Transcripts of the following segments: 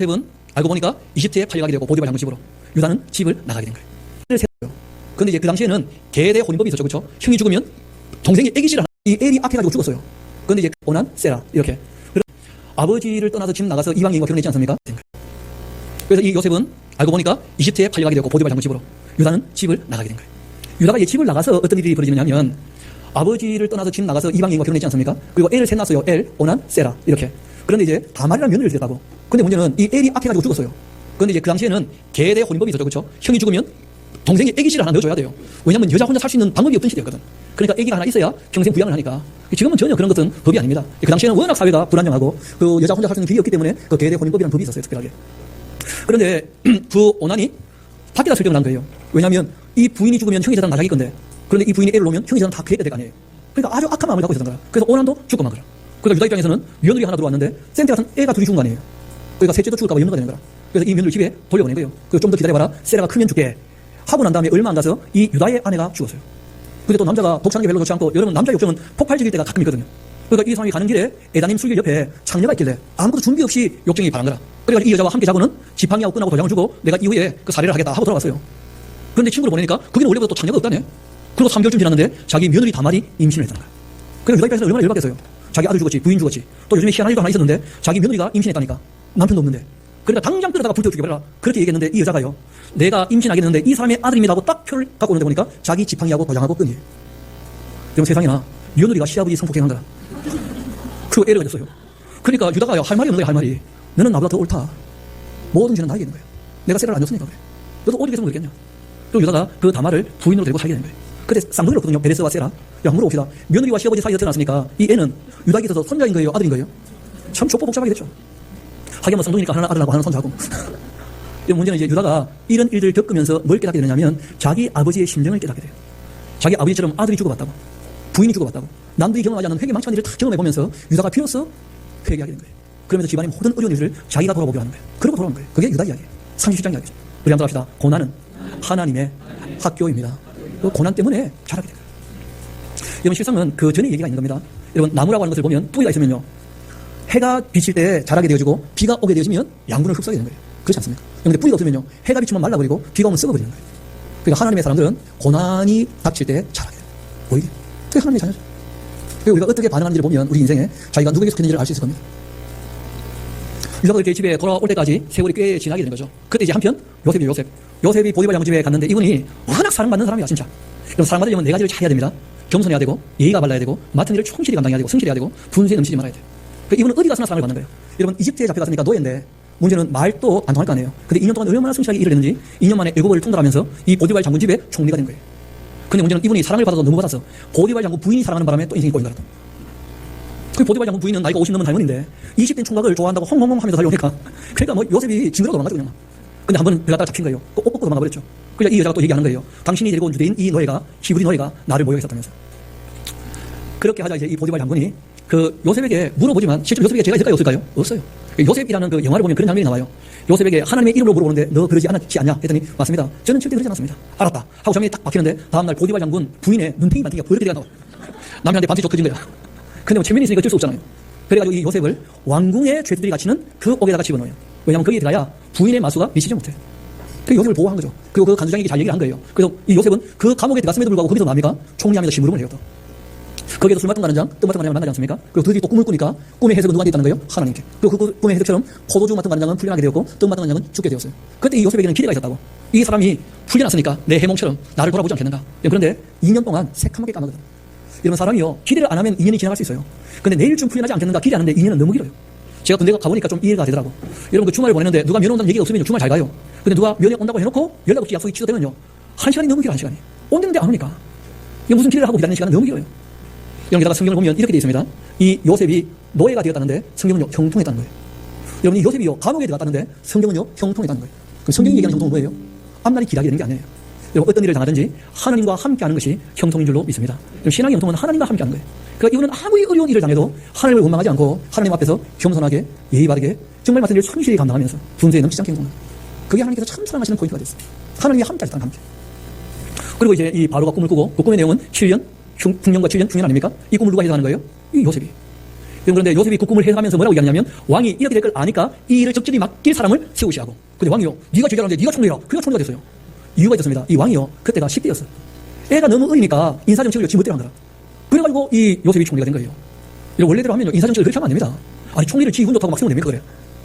요셉은 알고 보니까 이집트에 팔려가게 되고 보디발 장군 집으로 유다는 집을 나가게 된 거예요. 그런데 이제 그 당시에는 계대 혼인법이 있었죠. 그렇죠? 형이 죽으면 동생이 애기질을 하는 이 엘이 악해가지고 죽었어요. 그런데 이제 오난 세라 이렇게 아버지를 떠나서 집 나가서 이방인과 결혼했지 않습니까? 그래서 이 요셉은 알고 보니까 이집트에 팔려가게 되고 보디발 장군 집으로 유다는 집을 나가게 된 거예요. 유다가 이제 집을 나가서 어떤 일이 벌어지느냐면 아버지를 떠나서 집 나가서 이방인과 결혼했지 않습니까? 그리고 엘을 셋 낳았어요. 엘, 오난, 세라 이렇게. 그런데 이제 다말이라는 며느리를 들였다고. 근데 문제는 이 엘이 악해가지고 죽었어요. 그런데 이제 그 당시에는 계대 혼인법이 있었죠. 그렇죠? 형이 죽으면 동생이 애기씨를 하나 넣어줘야 돼요. 왜냐면 여자 혼자 살 수 있는 방법이 없던 시대였거든. 그러니까 애기가 하나 있어야 평생 부양을 하니까. 지금은 전혀 그런 것은 법이 아닙니다. 그 당시에는 워낙 사회가 불안정하고 그 여자 혼자 살 수 있는 길이 없기 때문에 그 계대 혼인법이라는 법이 있었어요. 특별하게. 그런데 그 오난이 밖에다 설정을 한 거예요. 왜냐하면 이 부인이 죽으면 형이 재산 나자기 건데, 그런데 이 부인이 애를 놓으면 형이 재산 다 계획될 거 아니에요. 그러니까 아주 악한 마음을 갖고 있었던 거야. 그래서 오난도 죽고 만 거라. 그러니까 유다 입장에서는 며느리 하나 들어왔는데 센터 같은 애가 둘이 죽은 거 아니에요. 그러니까 셋째도 죽을까 봐 염려가 되는 거라. 그래서 이 며느리 집에 돌려보낸 거예요. 그래서 좀 더 기다려봐라. 세라가 크면 죽게 하고 난 다음에 얼마 안 가서 이 유다의 아내가 죽었어요. 근데 또 남자가 독사하는 게 별로 좋지 않고, 여러분 남자의 욕정은 폭발적일 때가 가끔 있거든요. 그러니까 이 사람이 가는 길에 에다님 술길 옆에 창녀가 있길래 아무것도 준비 없이 욕정이 바란 거라. 그래가지고 이 여자와 함께 자고는 지팡이하고 끈하고 도장을 주고 내가 이후에 그 살해를 하겠다 하고 돌아왔어요. 그런데 친구를 보내니까 거기는 원래보다 또 창녀가 없다네. 그리고 3개월쯤 지났는데 자기 며느리 다말이 임신을 했다는 거야. 그래서 유다 입장에서 얼마나 열받겠어요. 자기 아들 죽었지, 부인 죽었지, 또 요즘에 희한한 일도 하나 있었는데 자기 며느리가 임신했다니까. 남편도 없는데. 그러니까 당장 끌어다가 불태워 죽여버려라. 그렇게 얘기했는데 이 여자가요, 내가 임신하겠는데 이 사람의 아들입니다 하고 딱 표를 갖고 오는데 보니까 자기 지팡이하고 도장하고 끈이에요. 그럼 세상에나 며느리가 시아버지 성폭행한 거라. 그리고 애를 가졌어요. 그러니까 유다가요, 할 말이 없는 거야. 할 말이. 너는 나보다 더 옳다. 모든 죄는 나에게 있는 거야. 내가 세라를 안 줬으니까 그래. 너도 어디 계속 그랬겠냐. 그리고 유다가 그 다말을 부인으로 데리고 살게 된 거예요. 그때 쌍둥이를 없거든요. 베레스와 세라. 야, 물어봅시다. 며느리와 시아버지 사이에서 태어났으니까 이 애는 유다에게 있어서 손자인 거예요? 아들인 거예요? 참 족보 복잡하게 됐죠. 하긴 뭐 쌍둥이니까 하나 아들하고 하나 손자하고. 이 문제는 이제 유다가 이런 일들을 겪으면서 뭘 깨닫게 되냐면 자기 아버지의 심정을 깨닫게 돼요. 자기 아버지처럼 아들이 죽어봤다고, 부인이 죽어봤다고, 남들이 경험하지 않는 회개망창한 일을 다 경험해보면서 유다가 비로소 회개하게 된 거예요. 그러면서 집안의 모든 어려운 일을 자기가 돌아보게 하는 거예요. 그러고 돌아오는 거예요. 그게 유다 이야기예요. 37장 이야기죠. 우리 한번 합시다. 고난은 하나님의 학교입니다. 그 고난 때문에 자라게 돼요. 여러분 실상은 그 전에 얘기가 있는 겁니다. 여러분 나무라고 하는 것을 보면 뿌리가 있으면요, 해가 비칠 때 자라게 되어지고 비가 오게 되어지면 양분을 흡수하게 되는 거예요. 그렇지 않습니까? 그런데 뿌리가 없으면요, 해가 비치면 말라버리고 비가 오면 썩어버리는 거예요. 그러니까 하나님의 사람들은 고난이 닥칠 때 자라게 돼요. 오히려 그게 하나님의 자녀죠. 그리고 우리가 어떻게 반응하는지를 보면 우리 인생에 자기가 누구에게 속했는지를 알 수 있을 겁니다. 유다가 이렇게 집에 돌아올 때까지 세월이 꽤 지나게 된 거죠. 그때 이제 한편 요셉이 보디발 장군 집에 갔는데 이분이 워낙 사랑받는 사람이야 진짜. 그럼 사랑받으려면 네 가지를 잘 해야 됩니다. 겸손해야 되고, 예의가 발라야 되고, 맡은 일을 충실히 감당해야 되고, 성실해야 되고, 분수에 넘치지 말아야 돼요. 그러니까 이분은 어디 가서나 사랑을 받는 거예요. 여러분 이집트에 잡혀갔으니까 노예인데 문제는 말도 안 통할 거 아니에요. 근데 2년 동안 얼마나 성실하게 일을 했는지 2년 만에 애국어를 통달하면서 이 보디발 장군 집의 총리가 된 거예요. 근데 문제는 이분이 사랑을 받아서 너무 받아서 보디발 장군 부인이 사랑하는 바람에 또 인생이 꼬인 거라도. 그 보디발 장군 부인은 나이가 50 넘은 할머니인데 20된 총각을 좋아한다고 홍홍홍 하면서 달려오니까, 그러니까 뭐 요셉이 징그러워 도망가죠 그냥. 근데 한번 배 갖다가 잡힌 거예요. 옷 벗고 도망가버렸죠. 그러니까 이 여자가 또 얘기하는 거예요. 당신이 데리고 온 유대인 이 노예가, 히브리 노예가 나를 모욕했었다면서. 그렇게 하자 이제 이 보디발 장군이 그 요셉에게 물어보지만 실제로 요셉에게 죄가 있을까요? 없을까요? 없어요. 요셉이라는 그 영화를 보면 그런 장면이 나와요. 요셉에게 하나님의 이름으로 물어보는데 너 그러지 않냐 했더니 맞습니다. 저는 절대 그러지 않았습니다. 알았다 하고 장면이 딱 박히는데 다음날 보디발 장군 부인의 눈탱이 반탱이가 버렇게 돼간다고. 남편한테 반드시 쫓겨진 거야. 근데 뭐 체면이 있으니까 어쩔 수 없잖아요. 그래가지고 이 요셉을 왕궁의 죄들이 갇히는 그 옥에다가 집어넣어요. 왜냐하면 거기에 들어가야 부인의 마수가 미치지 못해. 그 요셉을 보호한 거죠. 그리고 그 간수장에게 잘 얘기를 한 거예요. 그래서 이 요셉은 그 감옥에 들어갔음에도 불구하고 거기서 뭡니까? 총리하면서 심부름을 해요 또. 거기에도 술 맡던 가는장, 떡 맡던 가는장을 만나지 않습니까? 그리고 드디어 또 꿈을 꾸니까 꿈의 해석은 누구한테 있다는 거예요? 하나님께. 그리고 그 꿈의 해석처럼 포도주 맡던 가는장은 풀려나게 되었고 떡 맡던 가는장은 죽게 되었어요. 그때 이 요셉에게는 기대가 있었다고. 이 사람이 풀려났으니까 내 해몽처럼 나를 돌아보지 않겠는가. 그런데 2년 동안 새카맣게 까마거든. 이런 사람이요, 기대를 안 하면 2년이 지나갈 수 있어요. 근데 내일쯤 풀려나지 않겠는가 기대하는데 2년은 너무 길어요. 제가 군대 가보니까 좀 이해가 되더라고. 여러분 그 주말을 보내는데 누가 면회 온다는 얘기가 없으면 주말 잘 가요. 근데 누가 면회 온다고 해놓고 연락 없이 약속이 취소되면요, 1시간이 너무 길어. 1시간이 온다는데 안 오니까 이게 무슨 기대를 하고 기다리는 시간은 너무 길어요. 여기다가 성경을 보면 이렇게 되어 있습니다. 이 요셉이 노예가 되었다는데 성경은요 형통했다는 거예요. 여러분 이 요셉이요 감옥에 들어갔다는데 성경은요 형통했다는 거예요. 그럼 성경이 얘기하는 형통은 뭐예요? 앞날이 기다리게 되는 게 아니에요. 여러분 어떤 일을 당하든지 하나님과 함께하는 것이 형통인 줄로 믿습니다. 신앙의 형통은 하나님과 함께하는 거예요. 그러니까 이분은 아무리 어려운 일을 당해도 하나님을 원망하지 않고 하나님 앞에서 겸손하게 예의 바르게 정말 맡은 일을 성실히 감당하면서 분수에 넘치지 않게 행동하는 거예요. 그게 하나님께서 참 사랑하시는 포인트가 됐어요. 하나님과 함께 하셨다는 함께. 그리고 이제 이 바로가 꿈을 꾸고 그 꿈의 내용은 7년 풍년과 7년 중년 아닙니까? 이 꿈을 누가 해석하는 거예요? 이 요셉이. 그런데 요셉이 그 꿈을 해석하면서 뭐라고 얘기하냐면 왕이 이렇게 될 걸 아니까 이 일을 적절히 맡길 사람을 세우시 하고. 근데 왕이요, 네가 제자라는데 네가 총리라. 그래가 총리가 됐어요. 이유가 있었습니다. 이 왕이요, 그때가 10대였어. 애가 너무 어리니까 인사정책을 지멋대로 한 거라. 그래가지고 이 요셉이 총리가 된 거예요. 원래대로 하면 인사정책을 그렇게 하면 안 됩니다. 아니 총리를 지 운도 타고 막 세우면 됩니까 그래?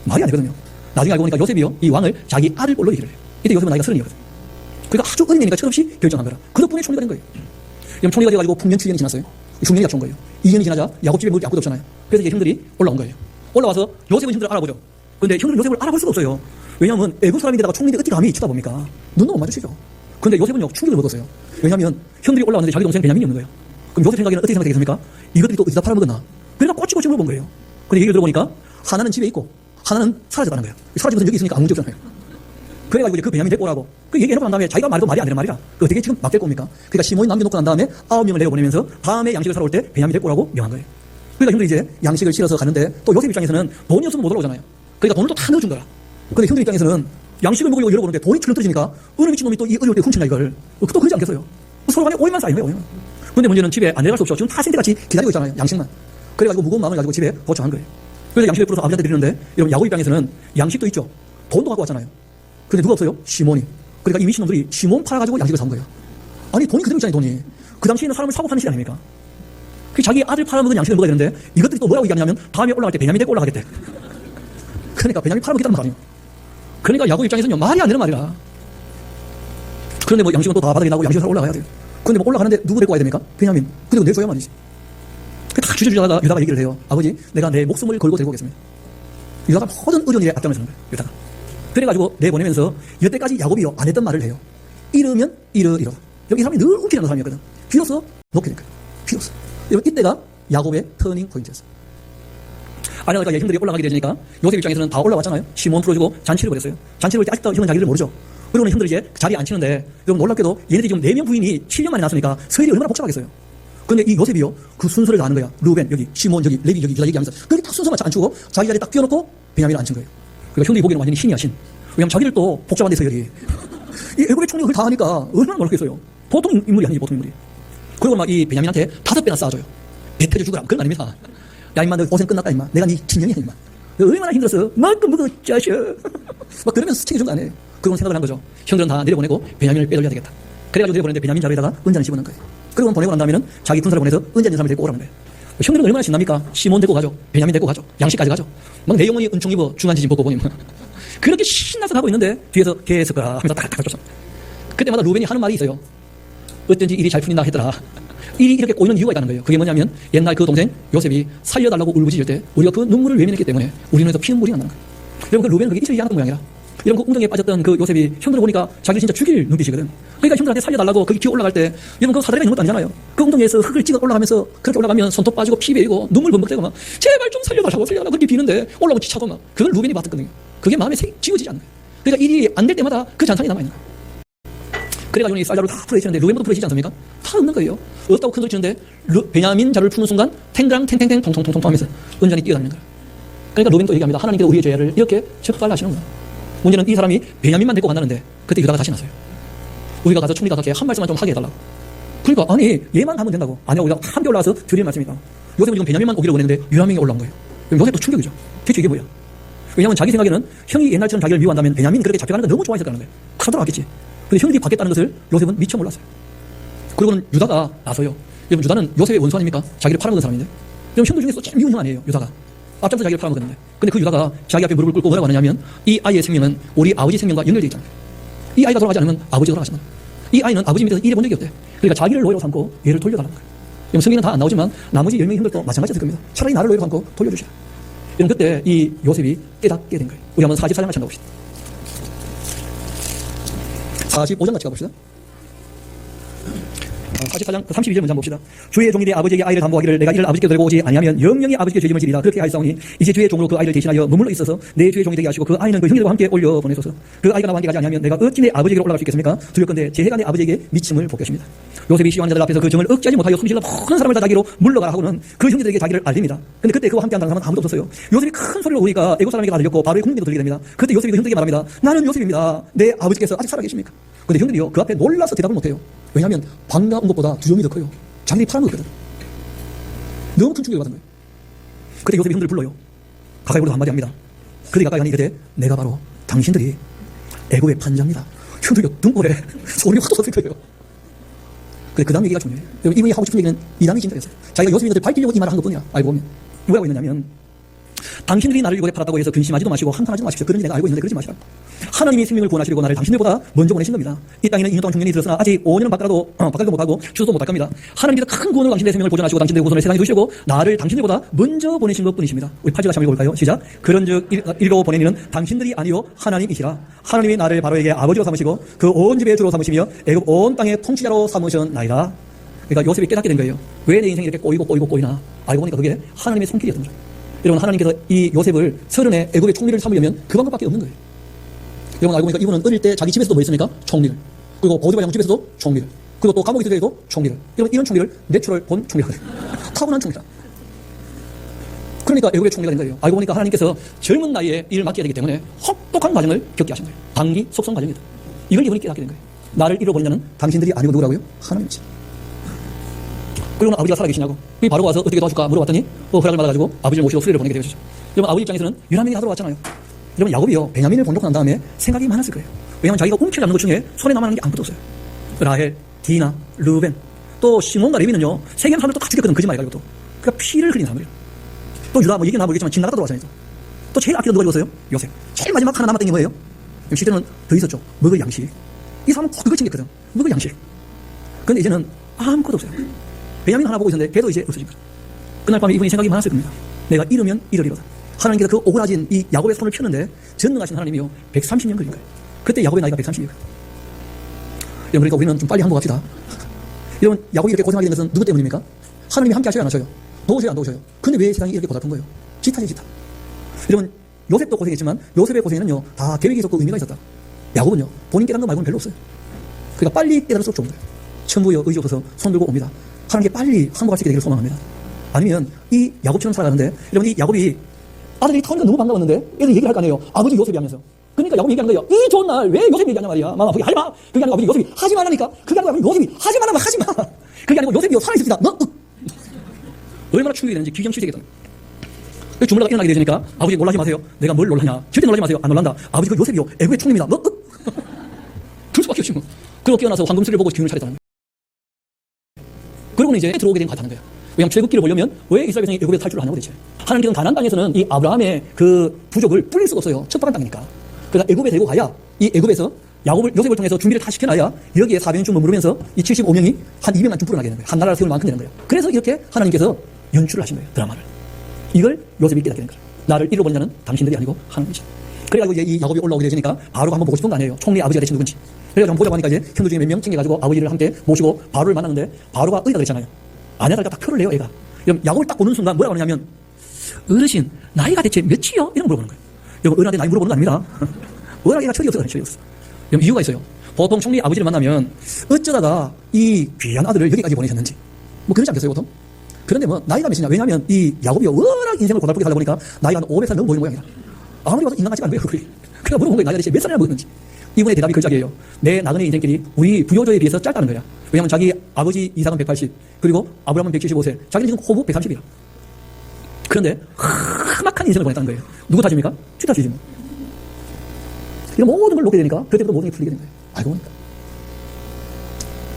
말이 안 되거든요. 나중에 알고 보니까 요셉이요, 이 왕을 자기 아들 볼로 얘기를 해요. 이때 요셉은 나이가 30이거든. 그러니까 아주 어린 애니까 철없이 결정한 거라. 그 덕분에 총리가 된 거예요. 그럼 총리가 돼가지고 풍년 7년이 지났어요. 중년이 갖춰온 거예요. 2년이 지나자 야곱집에 먹을 게 아무것도 없잖아요. 그래서 이제 형들이 올라온 거예요. 올라와서 요셉은 형들을 알아보죠. 그런데 형들은 요셉을 알아볼 수가 없어요. 왜냐하면 애국 사람인데다가 총리인데 어떻게 감히 쳐다봅니까? 눈도 못 마주치죠. 그런데 요셉은요, 충격을 먹었어요. 왜냐하면 형들이 올라왔는데 자기 동생 베냐민이 없는 거예요. 그럼 요셉 생각에는 어떻게 생각되겠습니까? 이것들이 또 어디다 팔아먹었나? 그러니까 꼬치꼬치 물어본 거예요. 근데 얘기를 들어보니까 하나는 집에 있고 하나는 사라졌다는 거예요. 사라지거든 여기 있으니까 아무 문제 없잖아요. 그래가지고 이제 그 베냐민 데리고 오라고. 그 얘기해놓고 난 다음에 자기가 말도 말이 안 되는 말이라. 그 어떻게 지금 막 데리고 옵니까? 그러니까 시몬이 남겨놓고 난 다음에 9명을 내려보내면서 다음에 양식을 사러 올 때 베냐민 데리고 오라고 명한 거예요. 그러니까 형들이 이제 양식을 실어서 가는데 또 요셉 입장에서는 돈이 없으면 못 올라오잖아요. 그러니까 돈을 또 다 넣어준 거라. 근데 형들 입장에서는 양식을 먹으려고 열어보는데 돈이 출렁 떨어지니까 어느 미친놈이 또 이 어려울 때 훔친다 이걸. 또 그러지 않겠어요? 서로 간에 오해만 쌓인 거예요, 오해만. 근데 문제는 집에 안 내려갈 수 없죠. 지금 파생대같이 기다리고 있잖아요, 양식만. 그래가지고 무거운 마음을 가지고 집에 보충한 거예요. 그래서 양식을 풀어서 아버지한테 드리는데, 여러분 야곱 입장에서는 양식도 있죠. 돈도 갖고 왔잖아요. 근데 누가 없어요? 시몬이. 그러니까 이 미친놈들이 시몬 팔아가지고 양식을 산 거예요. 아니 돈이 그대로 있잖아요, 돈이. 그 당시에는 사람을 사고 파는 시대 아닙니까? 그 자기 아들 팔아먹은 양식을 먹어야 되는데 이것들이 또 뭐라고 얘기하냐면 다음에 올라갈 때 베냐민 데리고 올라가겠대. 그러니까 베냐민 팔아먹겠다는 거 아니에요. 그러니까 야곱 입장에서는 말이 안 되는 말이라. 그런데 뭐 양식은 또 다 바닥에 나고 양식을 사러 올라가야 돼요. 근데 뭐 올라가는데 누구 데리고 와야 됩니까? 베냐민. 그리고 내줘야 말이지. 다 주저주저하다가 유다가 얘기를 해요. 아버지, 내가 내 목숨을 걸고 데리고 오겠습니다. 유다가 모든 어려운 일에 앞장을 서는 거예요, 유다가. 그래가지고 내보내면서 여태까지 야곱이요 안 했던 말을 해요. 이르면 이르리로다. 여기 이 사람이 늘 웃기는 사람이었거든. 비로소 놓게 된 거예요. 비로소. 이때가 야곱의 터닝 포인트였어요. 아니, 그러니까 형들이 올라가게 되니까 요셉 입장에서는 다 올라왔잖아요. 시몬 풀어주고 잔치를 벌였어요. 잔치를 벌 때 아직도 형은 자기를 모르죠. 그러고는 형들이 이제 자리에 앉히는데, 여러분 놀랍게도 얘네들이 지금 4명 부인이 7년 만에 낳았으니까 서열이 얼마나 복잡하겠어요. 근데 이 요셉이요, 그 순서를 다 아는 거야. 루벤 여기, 시몬 여기, 레위 여기, 유다 얘기하면서 그렇게 딱 순서만 앉히고 자기 자리에 딱 띄워놓고 베냐민을 앉힌 거예요. 그러니까 형들이 보기에는 완전히 신이야, 신. 왜냐면 자기를 또 복잡한데 서열이. 이 애국의 총리가 그걸 다 하니까 얼마나 놀랐겠어요. 보통 인물이 아니지, 보통 인물이. 그리고 막 이 베냐민한테 5배나 쌓아줘요. 배 터져 죽으라. 그건 아닙니다. 야, 임마, 너 고생 끝났다, 임마. 내가 네 친형이야, 임마. 너 얼마나 힘들었어. 만큼 먹어, 짜셔. 막 그러면서 챙겨준 거 아니에요. 그런 생각을 한 거죠. 형들은 다 내려보내고 베냐민을 빼돌려야 되겠다. 그래가지고 내려보냈는데 베냐민 자루에다가 은잔을 집어넣은 거예요. 그리고 보내고 난 다음에는 자기 군사를 보내서 은잔 있는 사람을 데리고 오라는 거예요. 형들은 얼마나 신납니까? 시몬 데리고 가죠. 베냐민 데리고 가죠. 양식까지 가죠. 막 내 영혼이 은총 입어 중한 지진 벗고 보니 그렇게 신나서 가고 있는데 뒤에서 개에서 거라 하면서 딱 쫓아. 그때마다 루벤이 하는 말이 있어요. 어쩐지 일이 잘 풀린다 했더라. 일이 이렇게 꼬이는 이유가 있다는 거예요. 그게 뭐냐면 옛날 그 동생 요셉이 살려달라고 울부짖을 때 우리가 그 눈물을 외면했기 때문에 우리 눈에서 피눈물이 난다는 거예요. 여러분 그 루벤은 그게 잊혀지지 않았던 모양이라. 여러분 그 웅덩이에 빠졌던 그 요셉이 형들을 보니까 자기를 진짜 죽일 눈빛이거든. 그러니까 형들한테 살려달라고 거기 기어 올라갈 때 여러분 그 사다리가 있는 것도 아니잖아요. 그 웅덩이에서 흙을 찍어 올라가면서 그렇게 올라가면 손톱 빠지고 피 베이고 눈물 범벅대고 막 제발 좀 살려달라고 그렇게 비는데 올라오고 지차고 막 그걸 루벤이 봤거든요. 그게 마음에 지워지지 않는 거예요. 그러니까 일이 안 될 때마다 그 잔상이 남아있는 거예요. 그래가지고 이 쌀자루를 다 풀어헤치는데 루벤도 풀어헤치지 않습니까? 다 없는 거예요. 없다고 큰소리 치는데 베냐민 자루를 푸는 순간 탱그랑 탱탱탱 통통통통 하면서 은장이 뛰어다니는 거예요. 그러니까 루벤도 얘기합니다. 하나님께서 우리의 죄를 이렇게 적발하시는구나. 문제는 이 사람이 베냐민만 데리고 간다는데 그때 유다가 다시 났어요. 우리가 가서 총리가 그렇게 한 말씀만 좀 하게 해달라고. 그러니까 아니 얘만 가면 된다고. 아니야, 우리가 함께 올라와서 드릴 말씀이니까. 요셉은 지금 베냐민만 오기를 원했는데 유다명이 올라온 거예요. 그럼 요셉도 충격이죠. 대체 이게 뭐야? 왜냐하면 자기 생각에는 형이 옛날처럼 자기를 미워한다면 베냐민이 그렇게 잡혀가는 거 너무 좋아했었다는 거예요. 카드로 왔겠지. 근데 형들이 받겠다는 것을 요셉은 미처 몰랐어요. 그리고는 유다가 나서요. 여러분 유다는 요셉의 원수 아닙니까? 자기를 팔아먹은 사람인데. 여러분 형들 중에서 제일 미운 형 아니에요, 유다가. 앞장서 자기를 팔아먹었는데. 근데 그 유다가 자기 앞에 무릎을 꿇고 뭐라고 하냐면 이 아이의 생명은 우리 아버지 생명과 연결되어 있잖아요. 이 아이가 돌아가지 않으면 아버지가 돌아가신다. 이 아이는 아버지 밑에서 일해 본 적이 없대. 그러니까 자기를 노예로 삼고 얘를 돌려달라는 거예요. 여러분 성경은 다 안 나오지만 나머지 10명의 형들도 마찬가지였을 겁니다. 차라리 나를 노예로 삼고 돌려주시라. 여러분 그때 이 요셉이 깨닫게 된 거예요. 우리 한번 44장 같이 한번 봅시다. 45장 같이 가봅시다. 44장 32절 먼저 한번 봅시다. 주의 종이 내 아버지에게 아이를 담보하기를 내가 이를 아버지께 데리고 오지 아니하면 영영이 아버지께 죄짐을 지리라. 그렇게 하였사오니 이제 주의 종으로 그 아이를 대신하여 머물러 있어서 내 주의 종이 되게 하시고 그 아이는 그 형들과 함께 올려 보내소서. 그 아이가 나와 함께 가지 아니하면 내가 어찌 내 아버지에게로 올라갈 수 있겠습니까? 두렵건대 제 해가 내 아버지에게 미침을 볼 것입니다. 요셉이 시황 자들 앞에서 그 정을 억제하지 못하여 숨질러 모든 사람을 다 자기로 물러가라 하고는 그 형제들에게 자기를 알립니다. 근데 그때 그와 함께 한다는 사람은 아무도 없었어요. 요셉이 큰 소리로 우리가 애국 사람에게 들렸고 바로의 국민에도 들리게 됩니다. 그때 요셉이 그 형들에게 말합니다. 나는 요셉입니다. 내 아버지께서 아직 살아계십니까? 근데 형들이요 그 앞에 놀라서 대답을 못해요. 왜냐하면 반가운 것보다 두려움이 더 커요. 자기들이 팔아먹었거든. 너무 큰 충격을 받은 거예요. 그때 요셉이 형들을 불러요. 가까이 불러서 한마디 합니다. 그들이 가까이 하니 이르되 내가 바로 당신들이 애굽의 판자입니다. 형들이 등골에 소리가 확 돋았을 거예요. 근데 그 다음 얘기가 중요해요. 이분이 하고 싶은 얘기는 이 다음이 진짜였어요. 자기가 요셉인들을 밝히려고 이 말을 한 것뿐이야. 알고 보면 뭐라고 했느냐면 당신들이 나를 애굽에 팔았다고 해서 근심하지도 마시고 한탄하지도 마십시오. 그런 일 내가 알고 있는데 그러지 마시라. 하나님이 생명을 구원하시려고 나를 당신들보다 먼저 보내신 겁니다. 이 땅에는 2년 동안 흉년이 들었으나 아직 5년은 바꿔도 못하고 추수도 못할 겁니다. 하나님께서 큰 구원으로 당신들의 생명을 보존하시고 당신들의 후손을 세상에 두시려고 나를 당신들보다 먼저 보내신 것뿐이십니다. 우리 8절 다시 한번 읽어볼까요? 시작. 그런즉 읽어 보낸 이는 당신들이 아니요 하나님이시라. 하나님이 나를 바로에게 아버지로 삼으시고 그 온 집의 주로 삼으시며 애굽 온 땅의 통치자로 삼으셨나이다. 그러니까 요셉이 깨닫게 된 거예요. 왜 내 인생이 이렇게 꼬이나 알고 보니까 그게 하나님의 손길이었던 거죠. 여러분, 하나님께서 이 요셉을 서른에 애굽의 총리를 삼으려면 그 방법밖에 없는 거예요. 여러분, 알고 보니까 이분은 어릴 때 자기 집에서도 뭐 했습니까? 총리를. 그리고 보디발 형 집에서도 총리를. 그리고 또 감옥에 들어가도 총리를. 여러분, 이런 총리를 내추럴 본 총리라고 해요. 타고난 총리다. 그러니까 애굽의 총리가 된 거예요. 알고 보니까 하나님께서 젊은 나이에 일을 맡겨야 되기 때문에 혹독한 과정을 겪게 하신 거예요. 단기 속성 과정이다. 이걸 이분이 깨닫게 된 거예요. 나를 잃어버린 자는 당신들이 아니고 누구라고요? 하나님이지. 그리고는 아버지가 살아계시냐고. 이 바로가 와서 어떻게 도와줄까 물어봤더니 허락을 받아가지고 아버지를 모시고 수레를 보내게 되었죠. 여러분, 아버지 입장에서는 유라민이 하도록 왔잖아요. 여러분, 야곱이요 베냐민을 본받고 난 다음에 생각이 많았을 거예요. 왜냐하면 자기가 움켜잡는 것 중에 손에 남아있는 게 아무것도 없어요. 라헬, 디나, 루벤, 또 시몬과 레위는요 세계는 사람을 또 다 죽였거든. 거짓말이가 이것도. 그러니까 피를 흘린 사람들이에요. 또 유다 뭐 얘기는 모르겠지만 집 나갔다 들어왔잖아요. 또 제일 아끼던 누가 죽었어요? 요셉. 제일 마지막 하나 남았던 게 뭐예요? 시대는 더 있었죠. 먹을 양식. 이 사람은 그걸 챙겼거든. 먹을 양식. 근데 이제는 아무것도 없어요. 베냐민 하나 보고 있었는데 걔도 이제 없어진 거예요. 그날 밤에 이분이 생각이 많았을 겁니다. 내가 잃으면 잃으리로다. 하나님께서 그 오그라진 이 야곱의 손을 펴는데 전능하신 하나님이요 130년 걸린 거예요. 그때 야곱의 나이가 130이에요. 여러분, 그러니까 우리는 좀 빨리 항복합시다. 여러분, 야곱이 이렇게 고생하게 된 것은 누구 때문입니까? 하나님이 함께 하셔야 안 하셔요? 도우셔야 안 도우셔요? 근데 왜 세상이 이렇게 고달픈 거예요? 지타지 지타. 여러분, 요셉도 고생했지만 요셉의 고생에는요 다 계획이 있었고 의미가 있었다. 야곱은요 본인 깨닫는 거 말고는 별로 없어요. 그러니까 빨리 깨달을수록 좋은 거예요. 천부여 의지 없어서 손 들고 옵니다. 하나님께 빨리 항복할 수 있게 되기를 소망합니다. 아니면 이 야곱처럼 살아가는데, 여러분, 이 야곱이 아들이 타오니까 너무 반가웠는데 애들 얘기를 할 거 아니에요. 아버지 요셉이 하면서. 그러니까 야곱이 얘기하는 거예요. 이 좋은 날 왜 요셉이 얘기하냐 말이야. 마마 그게 하지마. 그게 아니고 아버지 요셉이 하지 말라니까. 그게 아니고 아버지 요셉이 하지 말라면 하지마. 그게 아니고 요셉이 살아있습니다. 너 얼마나 충격이 되는지 기정치되겠다. 주물러가 일어나게 되니까 아버지 놀라지 마세요. 내가 뭘 놀라냐. 절대 놀라지 마세요. 안 놀란다. 아버지 그 요셉이요 애굽의 총리입니다. 너 그럴 수밖에 없지 뭐. 그리고 깨어나서 황금술을 보고 기운을 차렸다는 거예요. 그러고는 이제 들어오게 된 것 같다는 거예요. 왜냐하면 출애굽기를 보려면 왜 이스라엘 백성이 애굽에서 탈출을 하냐고 대체. 하나님께서는 가나안 땅에서는 이 아브라함의 그 부족을 뿌릴 수가 없어요. 척박한 땅이니까. 그래서 애굽에 데리고 가야 이 애굽에서 요셉을 통해서 준비를 다 시켜놔야 여기에 400년 머무르면서 이 75명이 한 200만 좀 불어나게 되는 거예요. 한 나라를 세울 만큼 되는 거예요. 그래서 이렇게 하나님께서 연출을 하신 거예요. 드라마를. 이걸 요셉이 깨닫게 된 거예요. 나를 잃어버린 자는 당신들이 아니고 하나님이지. 그래가지고 이제 이 야곱이 올라오게 되니까 바로가 한번 보고 싶은 거 아니에요. 총리 아버지가 대체 누군지. 그래서 한번 보자고 하니까 이제 형들 중에 몇 명 챙겨가지고 아버지를 함께 모시고 바로를 만났는데 바로가 의가 그랬잖아요. 아내가 딱 표를 내요, 애가. 그럼 야곱을 딱 보는 순간 뭐라고 하냐면 어르신 나이가 대체 몇이요? 이런 거 물어보는 거예요. 여러분, 어른한테 나이 물어보는 거 아닙니다. 워낙 애가 철이 없어요. 철이 없어. 여러분, 이유가 있어요. 보통 총리 아버지를 만나면 어쩌다가 이 귀한 아들을 여기까지 보내셨는지 뭐 그러지 않겠어요, 보통? 그런데 뭐 나이가 몇이냐. 왜냐하면 이 야곱이 워낙 인생을 고달프게 살다 보니까 나이가 한 500살 넘어 보이는 모양이다. 아무리 봐도 인간 같지가 않은 거예요. 그러니까 물어본 거예요. 나이가 대체 몇 살이나 먹었는지. 이분의 대답이 걸작이에요. 내 나그네 인생길이 우리 부효조에 비해서 짧다는 거야. 왜냐하면 자기 아버지 이삭은 180, 그리고 아브라함은 175세, 자기는 지금 호부 130이야. 그런데 험악한 인생을 보냈다는 거예요. 누구 탓입니까? 지 탓이지 뭐. 이거 모든 걸 놓게 되니까 그때부터 모든 게 풀리게 된 거예요. 알고 보니까.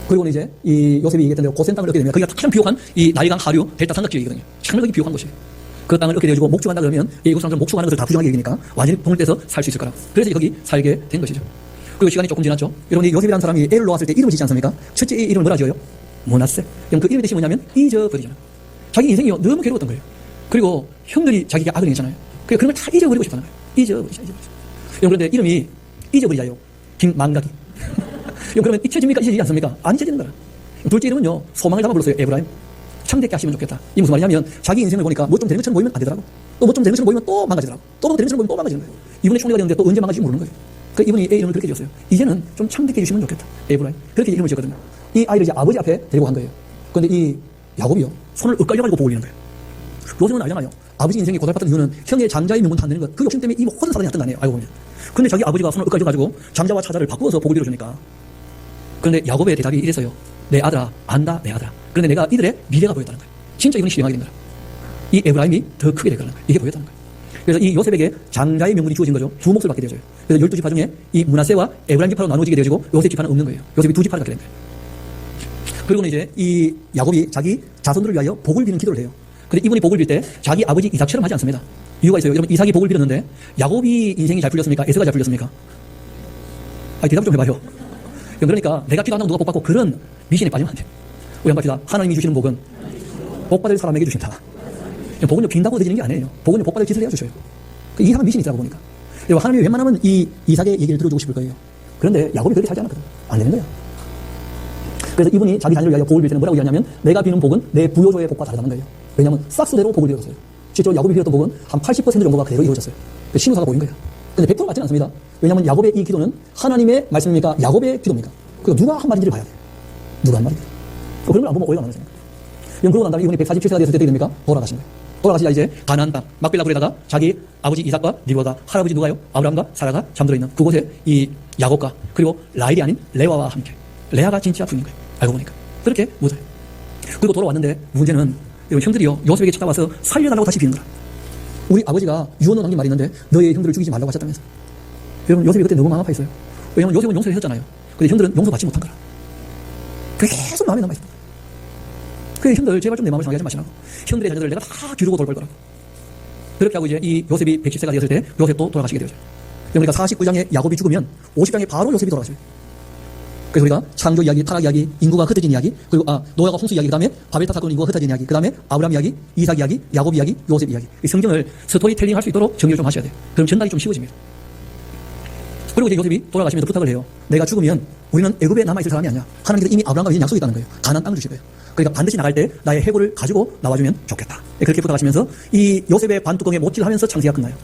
그리고는 이제 이 요셉이 얘기했던 대로 고센 땅을 얻게 되면 거기가 가장 비옥한 이 나일강 하류 델타 삼각 지역이거든요. 상당히 비옥한 곳이에요. 그 땅을 얻게 되어지고 목축한다 그러면 이국 사람들 목축하는 것을 다 부정하게 얘기니까 완전히 돈을 떼서 살 수 있을 거라. 그래서 거기 살게 된 것이죠. 그리고 시간이 조금 지났죠. 여러분, 이 요셉이라는 사람이 애를 놓았을 때 이름을 짓지 않습니까? 첫째 이름을 뭐라 지어요? 모나세. 그럼 그 이름의 뜻이 뭐냐면 잊어버리잖아요. 자기 인생이 너무 괴로웠던 거예요. 그리고 형들이 자기가 아들이 있잖아요. 그런 걸 다 잊어버리고 싶다는 거예요. 잊어버리자. 그런데 이름이 잊어버리자요. 김만가기. 그러면 잊혀집니까? 잊혀지지 않습니까? 안 잊혀지는 거라. 둘째 이름은요, 소망을 담아 불렀어요. 에브라임. 참되게 하시면 좋겠다. 이게 무슨 말이냐면 자기 인생을 보니까 뭐 좀 되는 것처럼 보이면 안 되더라고. 또 뭐 좀 되는 것처럼 보이면 또 망가지더라고. 또 뭐 되는 것처럼 보이면 또 망가지는 거예요. 이분의 총리가 되는데 또 언제 망가질지 모르는 거예요. 그러니까 이분이 애 이름을 그렇게 지었어요. 이제는 좀 참되게 해주시면 좋겠다. 에브라임. 그렇게 이름을 지었거든요. 이 아이를 이제 아버지 앞에 데리고 간 거예요. 그런데 이 야곱이요, 손을 엇갈려가지고 보고 올리는 거예요. 요셉은 알잖아요. 아버지 인생이 고달팠던 이유는 형의 장자의 명분 안 되는 것, 그 욕심 때문에 이 모든 사단이 났던 거 아니에요. 알고 보면. 근데 자기 아버지가 손을 엇갈려가지고 장자와 차자를 바꾸어서 복을 빌어주니까. 그런데 야곱의 대답이 이랬어요. 내 아들아, 안다, 내 아들아. 그런데 내가 이들의 미래가 보였다는 거예요. 진짜 이분이 신령하게 된 거라. 이 에브라임이 더 크게 되는 거예요. 이게 보였다는 거예요. 그래서 이 요셉에게 장자의 명분이 주어진 거죠. 두 몫을 받게 되어져요. 그래서 12지파 중에 이 므낫세와 에브라임 지파로 나눠지게 되어지고 요셉 지파는 없는 거예요. 요셉이 두 지파를 갖게 된 거예요. 그리고는 이제 이 야곱이 자기 자손들을 위하여 복을 비는 기도를 해요. 근데 이분이 복을 빌 때 자기 아버지 이삭처럼 하지 않습니다. 이유가 있어요. 여러분, 이삭이 복을 빌었는데 야곱이 인생이 잘 풀렸습니까? 에서가 잘 풀렸습니까? 대답 좀 해봐요. 그러니까 내가 기도한다고 누가 복 받고 그런 미신에 빠지면 안 돼. 우리 한번 합시다. 하나님이 주시는 복은 복 받을 사람에게 주신다. 복은요 빈다고 드리는 게 아니에요. 복은요 복 받을 짓을 해야 주셔요. 이상한 미신이 있더라고 보니까. 그리고 하나님이 웬만하면 이 이삭의 얘기를 들어주고 싶을 거예요. 그런데 야곱이 그렇게 살지 않았거든. 안 되는 거야. 그래서 이분이 자기 자녀를 위하여 복을 빌 때는 뭐라고 얘기하냐면 내가 비는 복은 내 부요조의 복과 다르다는 거예요. 왜냐하면 싹수대로 복을 빌었어요. 실제로 야곱이 빌었던 복은 한 80% 정도가 그대로 이루어졌어요. 신호사가 보인 거예요. 근데 100% 맞지는 않습니다. 왜냐하면 야곱의 이 기도는 하나님의 말씀입니까? 야곱의 기도입니까? 그러니까 누가 한 말인지를 봐야 돼요. 누가 한 말인지. 그런 걸 안 보면 오해가 많아요. 그러고 난 다음에 이분이 147세가 됐을 때 됩니까? 돌아가신 거예요. 돌아가시자 이제 가나안 땅 막벨라 굴에다가 자기 아버지 이삭과 리브가가 할아버지 누가요? 아브라함과 사라가 잠들어 있는 그곳에 이 야곱과 그리고 라헬이 아닌 레와와 함께 레아가 진짜 부인인 거예요. 알고 보니까 그렇게 묻어요. 그리고 돌아왔는데 문제는 형들이요 요셉에게 찾아와서 살려달라고 다시 비는 거라. 우리 아버지가 유언을 남긴 말이 있는데 너의 형들을 죽이지 말라고 하셨다면서. 여러분 요셉이 그때 너무 마음 아파했어요. 왜냐하면 요셉은 용서를 했잖아요. 근데 형들은 용서받지 못한 거라. 그게 계속 마음에 남아있어. 그래 형들 제발 좀 내 마음을 상하게 하지 마시라고. 형들의 자녀들을 내가 다 기르고 돌볼 거라고. 그렇게 하고 이제 이 요셉이 110세가 되었을 때 요셉도 돌아가시게 되어져요. 그러니까 49장에 야곱이 죽으면 50장에 바로 요셉이 돌아가셔요. 그래서 우리가 창조 이야기, 타락 이야기, 인구가 흩어진 이야기, 그리고 노아가 홍수 이야기, 그 다음에 바벨탑 사건 인구가 흩어진 이야기, 그 다음에 아브라함 이야기, 이삭 이야기, 야곱 이야기, 요셉 이야기. 이 성경을 스토리텔링 할 수 있도록 정리를 좀 하셔야 돼요. 그럼 전달이 좀 쉬워집니다. 그리고 이제 요셉이 돌아가시면서 부탁을 해요. 내가 죽으면 우리는 애굽에 남아있을 사람이 아니야. 하나님께서 이미 아브라함과 이제 약속이 있다는 거예요. 가나안 땅을 주실 거예요. 그러니까 반드시 나갈 때 나의 해골을 가지고 나와주면 좋겠다. 그렇게 부탁하시면서 이 요셉의 반뚜껑에 못질을 하면서 창세기가 끝나요.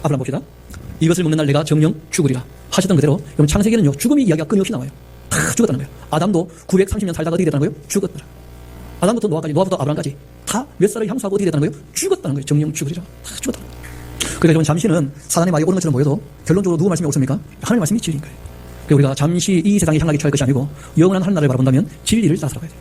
아브라함 봅시다. 이것을 먹는 날 내가 정령 죽으리라 하셨던 그대로 여러분 창세기는요 죽음의 이야기가 끊임없이 나와요. 다 죽었다는 거예요. 아담도 930년 살다가 어떻게 됐다는 거예요? 죽었더라. 아담부터 노아까지, 노아부터 아브라함까지 다 몇 살을 향수하고 어떻게 됐다는 거예요? 죽었다는 거예요. 정령 죽으리라. 다 죽었다. 그러니까 여러분 잠시는 사단의 말이 옳은 것처럼 보여도 결론적으로 누구 말씀이 옳습니까? 하나님 말씀이 진리인 거예요. 그리고 우리가 잠시 이 세상에 향하게 처할 것이 아니고 영원한 하늘나라를 바라본다면 진리를 따라 살아가야 돼요.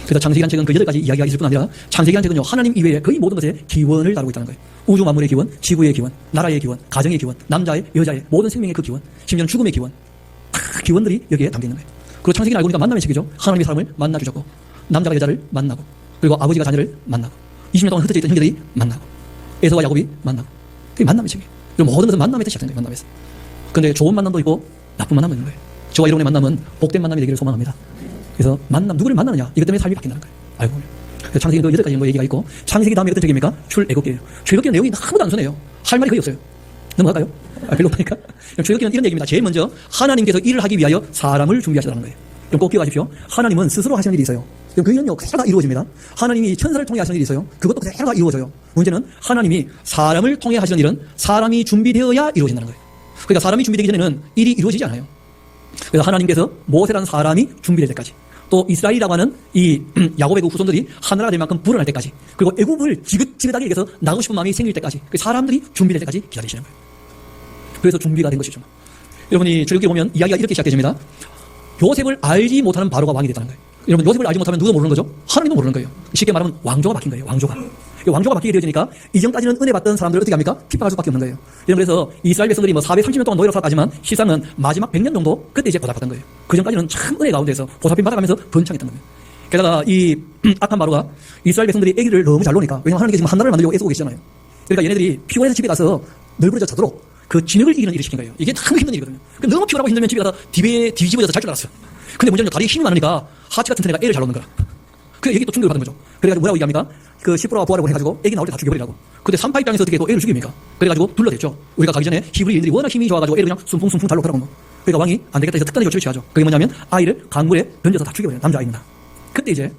그래서 창세기란 책은 그 8가지 이야기가 있을 뿐 아니라 창세기란 책은요 하나님 이외에 거의 모든 것의 기원을 다루고 있다는 거예요. 우주 만물의 기원, 지구의 기원, 나라의 기원, 가정의 기원, 남자의, 여자의 모든 생명의 그 기원, 심지어는 죽음의 기원, 다 기원들이 여기에 담겨 있는 거예요. 그리고 창세기를 알고 보니까 만남의 책이죠. 하나님이 사람을 만나 주셨고 남자가 여자를 만나고 그리고 아버지가 자녀를 만나고 20년 동안 흩어져 있던 형제들이 만나고 에서와 야곱이 만나고 그게 만남의 책이에요. 모든 것은 만남에서 시작된 거예요. 만남에서. 근데 좋은 만남도 있고 나쁜 만남도 있는 거예요. 저와 여러분의 만남은 복된 만남이 되기를 소망합니다. 그래서 만남, 누구를 만나느냐 이것 때문에 삶이 바뀐다는 거예요. 알고 보면. 창세기 그 8가지 정도 얘기가 있고 창세기 다음에 어떤 책입니까? 출애굽기예요. 출애굽기는 내용이 너무 단순해요. 할 말이 거의 없어요. 넘어갈까요? 별로 없으니까. 출애굽기는 이런 얘기입니다. 제일 먼저 하나님께서 일을 하기 위하여 사람을 준비하시라는 거예요. 좀 꼭 기억하십시오. 하나님은 스스로 하시는 일이 있어요. 그 일은요 그대로 다 이루어집니다. 하나님이 천사를 통해 하시는 일이 있어요. 그것도 그대로 다 이루어져요. 문제는 하나님이 사람을 통해 하시는 일은 사람이 준비되어야 이루어진다는 거예요. 그러니까 사람이 준비되기 전에는 일이 이루어지지 않아요. 그래서 하나님께서 모세라는 사람이 준비될 때까지 또 이스라엘이라고 하는 이 야곱의 그 후손들이 하나가 될 만큼 불어날 때까지 그리고 애굽을 지긋지긋하게 여기서 나가고 싶은 마음이 생길 때까지 그 사람들이 준비될 때까지 기다리시는 거예요. 그래서 준비가 된 것이죠. 여러분이 출애굽기 보면 이야기가 이렇게 시작되집니다. 요셉을 알지 못하는 바로가 왕이 됐다는 거예요. 여러분 요셉을 알지 못하면 누가 모르는 거죠? 하나님도 모르는 거예요. 쉽게 말하면 왕조가 바뀐 거예요. 왕조가 바뀌게 되어지니까 이전까지는 은혜 받던 사람들을 어떻게 합니까? 핍박할 수밖에 없는 거예요. 그래서 이스라엘 백성들이 430년 동안 노예로 살았지만 실상은 마지막 100년 정도 그때 이제 보답받은 거예요. 그 전까지는 참 은혜 가운데서 보살핌 받아가면서 번창했던 거예요. 게다가 이 악한 바로가 이스라엘 백성들이 아기를 너무 잘 노니까 왜냐하면 하나님께서 지금 한 나라를 만들려고 애쓰고 계시잖아요. 그러니까 얘네들이 피곤해서 집에 가서 널브러져 자도록 그 진흙을 이기는 일을 시킨 거예요. 이게 참 힘든 일이거든요. 그러니까 너무 피곤하고 힘들면 집에 가서 뒤집어져서 잘 줄 알았어요. 근데 문제는 다리에 힘이 많으니까 하치 같은 애가 애를 잘 놓는 거라. 그래서 여기 또 충격을 받은 거죠. 그래가지고 뭐라고 얘기합니까? 그 시프라와 보아라고 해가지고 애기 나올 때 다 죽여버리라고. 근데 산파 입장에서 어떻게 또 애를 죽입니까? 그래가지고 둘러댔죠. 우리가 가기 전에 히브리인들이 워낙 힘이 좋아가지고 애를 그냥 숨풍숨풍 잘 놓더라고. 그러니까 왕이 안 되겠다 해서 특단의 조치를 취하죠. 그게 뭐냐면 아이를 강물에 던져서 다 죽여버려요. 남자아이입니다. 그때 이제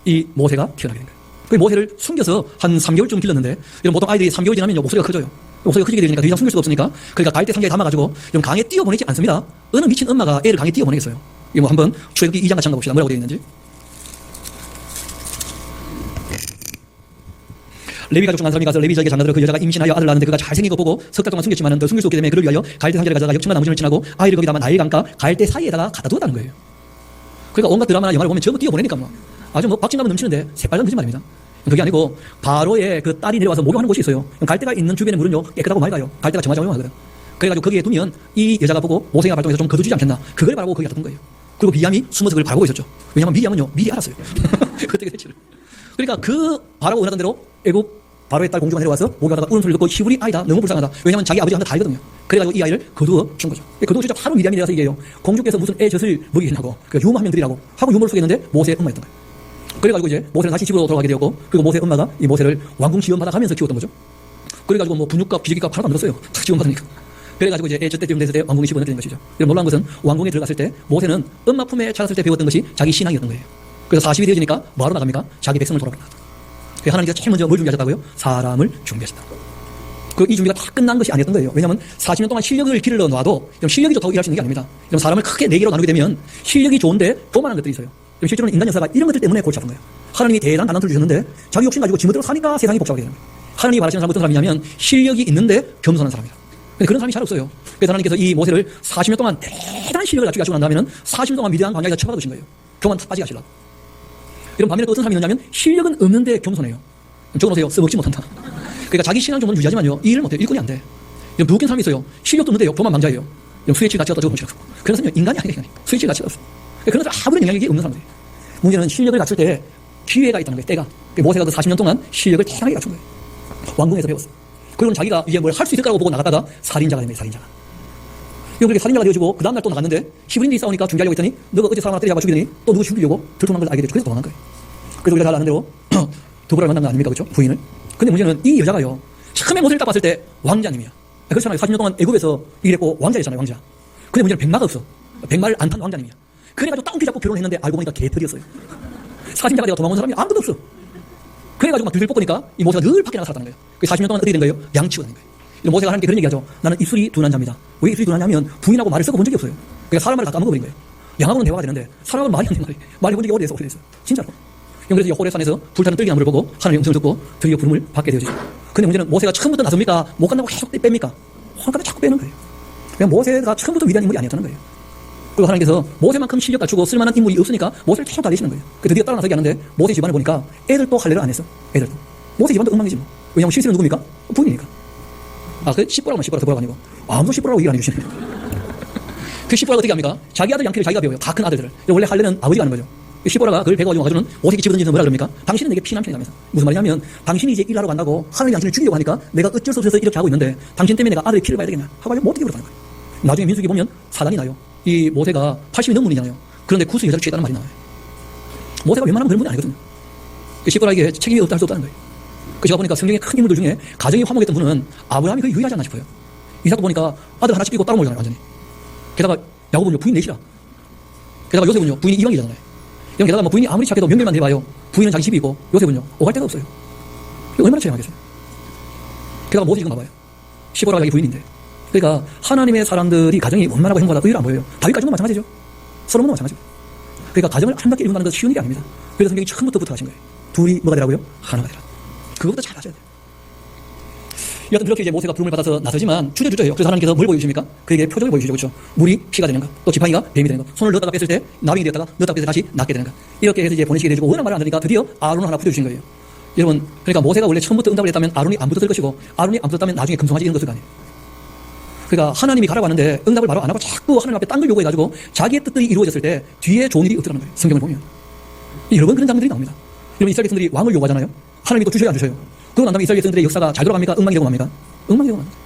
이 모세가 태어나게 된 거예요. 그 모세를 숨겨서 한 3개월쯤 길렀는데 이런 보통 아이들이 3개월 지나면 목소리가 커져요. 목소리가 커지게 되니까 더 이상 숨길 수가 없으니까 그러니까 갈대 상자에 담아가지고 좀 강에 띄워보내지 않습니다. 어느 미친 엄마가 애를 강에 띄워보내겠어요. 이거 뭐 한번 출애굽기 2장 같이 한번 봅시다. 뭐라고 되어 있는지. 레위 가족 중 한 사람이 가서 레위 자에게 장가들어 그 여자가 임신하여 아들을 낳았는데 그가 잘생긴 거 보고 석 달 동안 숨겼지만 더 숨길 수 없기 때문에 그를 위하여 갈대 상자를 가져가 역청과 나무진을 지나고 아이를 거기다가 나일 강가 갈대 사이에다가 갖다 두었다는 거예요. 그러니까 온갖 드라마나 영화를 보면 전부 띄워보내니까 뭐 아주 뭐 박진감은 넘치는데 새빨간 거짓말입니다. 그게 아니고 바로에 그 딸이 내려와서 목욕하는 곳이 있어요. 갈대가 있는 주변의 물은요 깨끗하고 맑아요. 갈대가 정화작용을 하거든. 그래가지고 거기에 두면 이 여자가 보고 모세가 발동해서 좀 거두지 않겠나. 그걸 바라보고 거기 갖다 둔 거예요. 그리고 미리암이 숨어서 그걸 바라보고 있었죠. 왜냐하면 미리암은요 미리 알았어요. 어떻게 될지를. 그러니까 그 바라고 원하던 대로 애굽 바로의 딸 공주가 내려와서 목욕하다가 울음소리를 듣고 히브리 아이다 너무 불쌍하다. 왜냐하면 자기 아버지가 한테 다 알거든요. 그래가지고 이 아이를 거두어 준 거죠. 거두어 주자 바로 미리암이 내려서 얘기해요. 공주께서 무슨 애 젖을 먹이시냐고 그 유모 한 명 드리라고 하고 유모를 속였는데 모세의 엄마였던 거예요. 그래가지고 이제 모세는 다시 집으로 돌아가게 되었고 그리고 모세의 엄마가 이 모세를 왕궁 지원받아 가면서 키웠던 거죠. 그래가지고 뭐 분유값 기저귀값 하나도 안 들었어요. 다 지원받으니까. 그래가지고 이제 애 젖 때쯤 됐을 때 왕궁이 집어넣는 것이죠. 이런 놀라운 것은 왕궁에 들어갔을 때 모세는 엄마 품에 자랐을 때 배웠던 것이 자기 신앙이었던 거예요. 그래서 40이 되어지니까 뭐하러 나갑니까? 자기 백성을 돌아보라. 하나님께서 제일 먼저 뭘 준비하셨다고요? 사람을 준비하셨다. 이 준비가 다 끝난 것이 아니었던 거예요. 왜냐하면 40년 동안 실력을 길러 놔도 실력이 좋다고 일할 수 있는 게 아닙니다. 사람을 크게 4개로 나누게 되면 실력이 좋은데 교만한 것들이 있어요. 실제로는 인간 역사가 이런 것들 때문에 골치 아픈 거예요. 하나님이 대단한 달란트를 주셨는데 자기 욕심 가지고 지멋대로 사니까 세상이 복잡하게 되는 거예요. 하나님이 바라시는 사람은 어떤 사람이냐면 실력이 있는데 겸손한 사람이다. 그런 사람이 잘 없어요. 그래서 하나님께서 이 모세를 40년 동안 대단한 실력을 갖추게 하시고 난 다음에는 40년 동안 미대한 광야에서 쳐박아두신 거예요. 교만 다 빠지게 하시려고. 이런 반면에 또 어떤 사람이 있느냐면 실력은 없는데 겸손해요. 적어놓으세요. 써먹지 못한다. 그러니까 자기 신앙 좀 유지하지만요. 이 일을 못해요. 일꾼이 안 돼. 이런 웃긴 사람이 있어요. 실력도 없는데요. 교만 망자예요. 수혜치 가치가 없다. 저거 그런 사람은 인간이 아니에요. 수혜치 가치가 없어. 그런 사람 아무런 영향력이 없는 사람들이에요. 문제는 실력을 갖출 때 기회가 있다는 거예요. 때가. 모세가 그 40년 동안 실력을 태양하게 갖춘 거예요. 왕궁에서 배웠어. 그리고는 자기가 이게 뭘 할 수 있을 거라고 보고 나갔다가 살인자가 됩니다. 살인자가. 그렇게 살인자가 되어지고 그 다음날 또 나갔는데 히브리인들이 싸우니까 준비하려고 했더니 너가 어제 사람 하나 때려잡아 죽이더니 또 누구 죽이려고 들통난 걸 알게 되죠. 그래서 도망간 거예요. 그래서 우리가 잘 아는 대로 두부를 만난 거 아닙니까? 그렇죠? 부인을. 근데 문제는 이 여자가요. 처음에 모세를 딱 봤을 때 왕자님이야. 그렇잖아요. 40년 동안 애굽에서 일했고 왕자였잖아요. 왕자. 근데 문제는 백마가 없어. 백마를 안 탄 왕자님이야. 그래가지고 따옴피 잡고 결혼을 했는데 알고 보니까 개털이었어요. 사신자가 내가 도망온 사람이 아무도 없어. 그래가지고 막 들들 뻗으니까 이 모세가 늘 밖에 나가 살았다는 거예요. 그 40년 동안 어떻게 된 거예요? 양치가 된 거예요. 모세가 하나님께 그런 얘기하죠. 나는 입술이 둔한 자입니다. 왜 입술이 둔하냐면 부인하고 말을 섞어본 적이 없어요. 그러니까 사람 말을 다 까먹어버린 거예요. 양하고는 대화가 되는데 사람은 말이 안 되는 거예요. 말해본 적이 어디에서 어떻게 됐어요? 진짜로. 그래서 호레산에서 불타는 떨기나무를 보고 하나님의 음성을 듣고 드디어 부름을 받게 되어지죠. 근데 문제는 모세가 처음부터 나섭니까? 못 간다고 계속 뺍니까? 하니까 자꾸 빼는 거예요. 그냥 모세가 처음부터 위대한 인물이 아니었다는 거예요. 그리고 하나님께서 모세만큼 실력 갖추고 쓸만한 인물이 없으니까 모세를 계속 달리시는 거예요. 드디어 따라 나서게 하는데 모세 집안을 보니까 애들도 할례를 안 했어. 애들도. 모세 집안도 엉망이지 뭐. 왜냐면 실세는 누굽니까? 부인이니까. 그 씨뽀라고 하면 씨뽀라 더보라가 아니고 아무도 씨뽀라고 얘기 안 해주시네. 그 씨뽀라가 어떻게 합니까? 자기 아들 양키를 자기가 배워요. 다 큰 아들들을. 원래 할례는 아버지가 하는 거죠. 씨뽀라가 그걸 배워가지고 와가지고는 모세에게 집어던지면서 뭐라 그럽니까? 당신은 내게 피난편이라면서. 무슨 말이냐면 당신이 이제 일하러 간다고 하늘이 당신을 죽이려고 하니까 내가 어쩔 수 없어서 이렇게 하고 있는데 당신 때문에 내가 아들의 피를 봐야 되겠냐 하고 못 되게 그러다는 거예요. 나중에 민수기 보면 사단이 나요. 이 모세가 80이 넘은 분이잖아요. 그런데 구스 여자를 취했다는 말이 나와요. 모세가 웬만하면 그런 분이 아니거든요. 그 씨뽀라에게 책임이 없다 할 수 없다는 거예요. 그 제가 보니까 성경의 큰 인물들 중에 가정이 화목했던 분은 아브라함이 거의 유일하지 않나 싶어요. 이삭도 보니까 아들 하나씩 있고 따로 몰잖아요. 완전히. 게다가 야곱은요 부인 넷이라. 게다가 요셉은요 부인이 이방이잖아요. 게다가 뭐 부인이 아무리 착해도 명절만 해봐요. 부인은 자기 집이 있고 요셉은요 오갈 데가 없어요. 얼마나 처량하겠어요. 게다가 모세 지금 봐봐요. 시보라가 자기 부인인데. 그러니까 하나님의 사람들이 가정이 원만하고 행복하다 의외로 안 보여요. 다윗까지도 마찬가지죠. 솔로몬도 마찬가지고. 그러니까 가정을 한 바퀴 일고 나는 건 쉬운 일이 아닙니다. 그래서 성경이 처음부터 하신 거예요. 둘이 뭐가 되라고요? 하나가 되라. 그것부터 잘 하셔야 돼요. 여하튼 그렇게 이제 모세가 부름을 받아서 나서지만 주저주저해요. 그래서 하나님께서 뭘 보여주십니까? 그에게 표적을 보여주시죠. 그렇죠? 물이 피가 되는 것, 또 지팡이가 뱀이 되는 것, 손을 넣었다가 뺐을 때 나병이 되었다가 넣었다가 뺐을 때 다시 낫게 되는 것. 이렇게 해서 이제 보내시게 되고 워낙 말을 안 들으니까 드디어 아론을 하나 붙여주신 거예요. 여러분, 그러니까 모세가 원래 처음부터 응답을 했다면 아론이 안 붙었을 것이고 아론이 안 붙었다면 나중에 금송아지 이런 것을 아니에요. 그러니까 하나님이 가라고 하는데 응답을 바로 안 하고 자꾸 하나님 앞에 딴 걸 요구해가지고 자기의 뜻들이 이루어졌을 때 뒤에 좋은 일이 없더라는 거예요. 성경을 보면. 여러 번 그런 장면들이 나옵니다. 여러분 이스라엘 백성들이 왕을 요구하잖아요. 하나님이 또 주셔야 안 주셔요. 그러고 난 다음에 이스라엘 백성들의 역사가 잘 돌아갑니까? 엉망이 되고 맙니까? 엉망이 되고 맙니다.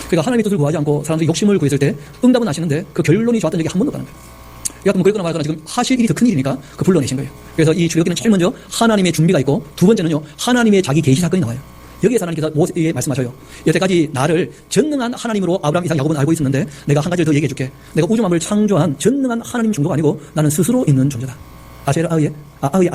그러니까 하나님의 뜻을 구하지 않고 사람들이 욕심을 구했을 때 응답은 하시는데 그 결론이 좋았던 적이 한 번도 없다는 거예요. 여하튼 뭐 그랬거나 말거나 지금 하실 일이 더 큰 일이니까 그 불러내신 거예요. 그래서 이 출애굽기는 제일 먼저 하나님의 준비가 있고 두 번째는요 하나님의 자기 계시 사건이 나와요. 여기에서 하나님께서 모세에게 말씀하셔요. 여태까지 나를 전능한 하나님으로 아브라함, 이삭, 야곱은 알고 있었는데 내가 한 가지를 더 얘기해 줄게. 내가 우주 만물을 창조한 전능한 하나님 정도가 아니고 나는 스스로 있는 존재다. 아세르 아의